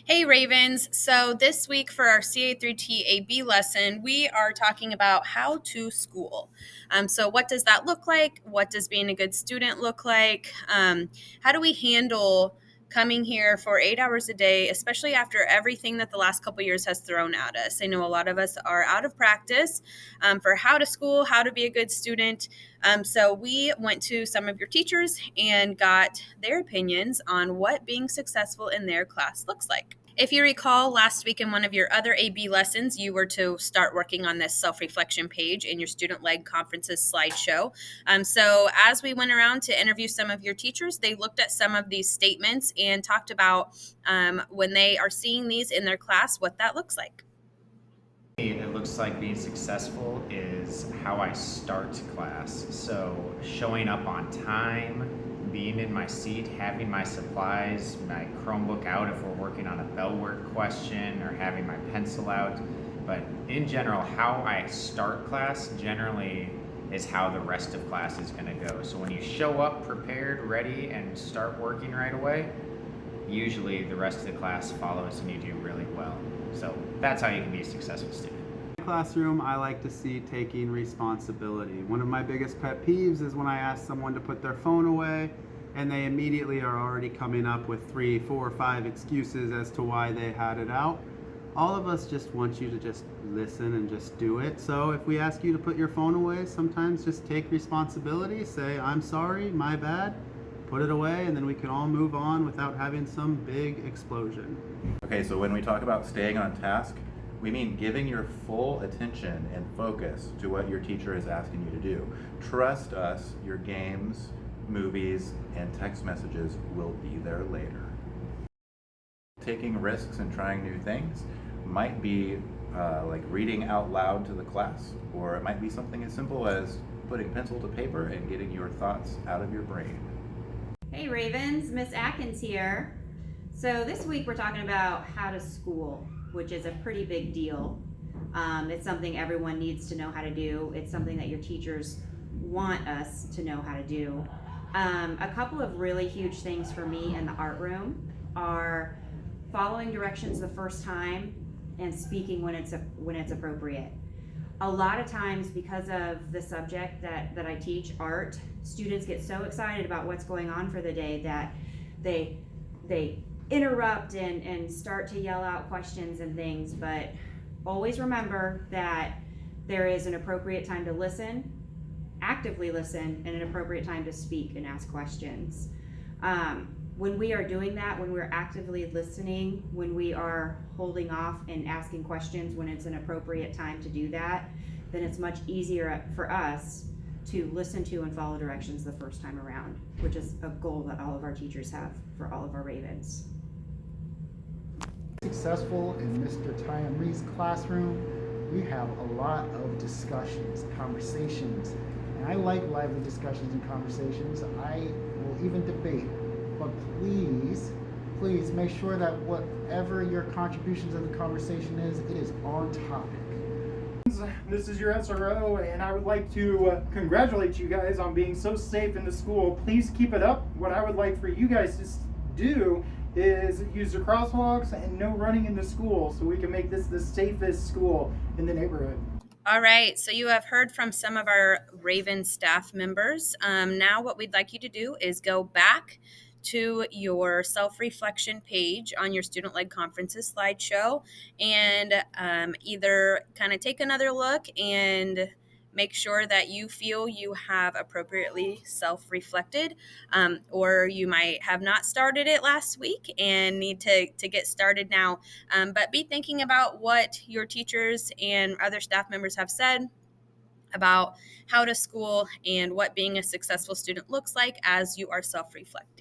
Hey Ravens. So this week for our Ca3T AB lesson, we are talking about how to school. So what does that look like? What does being a good student look like? How do we handle coming here for 8 hours a day, especially after everything that the last couple years has thrown at us? I know a lot of us are out of practice for how to school, how to be a good student. So we went to some of your teachers and got their opinions on what being successful in their class looks like. If you recall, last week in one of your other AB lessons, you were to start working on this self-reflection page in your student-led conferences slideshow. So as we went around to interview some of your teachers, they looked at some of these statements and talked about when they are seeing these in their class, what that looks like. It looks like being successful is how I start class. So showing up on time, being in my seat, having my supplies, my Chromebook out if we're working on a bell work question, or having my pencil out. But in general, how I start class generally is how the rest of class is going to go. So when you show up prepared, ready, and start working right away, usually the rest of the class follows and you do really well. So that's how you can be a successful student. In my classroom, I like to see taking responsibility. One of my biggest pet peeves is when I ask someone to put their phone away and they immediately are already coming up with 3, 4, 5 excuses as to why they had it out. All of us just want you to just listen and just do it. So if we ask you to put your phone away, sometimes just take responsibility, say, I'm sorry, my bad, put it away, and then we can all move on without having some big explosion. Okay, so when we talk about staying on task, we mean giving your full attention and focus to what your teacher is asking you to do. Trust us, your games, movies, and text messages will be there later. Taking risks and trying new things might be like reading out loud to the class, or it might be something as simple as putting pencil to paper and getting your thoughts out of your brain. Hey Ravens, Miss Atkins here. So this week we're talking about how to school, which is a pretty big deal. It's something everyone needs to know how to do. It's something that your teachers want us to know how to do. A couple of really huge things for me in the art room are following directions the first time and speaking when it's appropriate. A lot of times, because of the subject that I teach, art, students get so excited about what's going on for the day that they interrupt and start to yell out questions and things. But always remember that there is an appropriate time to listen, actively listen, and an appropriate time to speak and ask questions. When we are doing that, when we're actively listening, when we are holding off and asking questions when it's an appropriate time to do that, then it's much easier for us to listen to and follow directions the first time around, which is a goal that all of our teachers have for all of our Ravens. Successful in Mr. Tyamri's classroom, we have a lot of discussions, conversations, and I like lively discussions and conversations. I will even debate. But please make sure that whatever your contribution to the conversation is, it is on topic. This is your SRO, and I would like to congratulate you guys on being so safe in the school. Please keep it up. What I would like for you guys to do is use the crosswalks and no running in the school so we can make this the safest school in the neighborhood. All right, so you have heard from some of our Raven staff members. Now what we'd like you to do is go back to your self-reflection page on your student-led conferences slideshow and either kind of take another look and make sure that you feel you have appropriately self-reflected, or you might have not started it last week and need to get started now. But be thinking about what your teachers and other staff members have said about how to school and what being a successful student looks like as you are self-reflecting.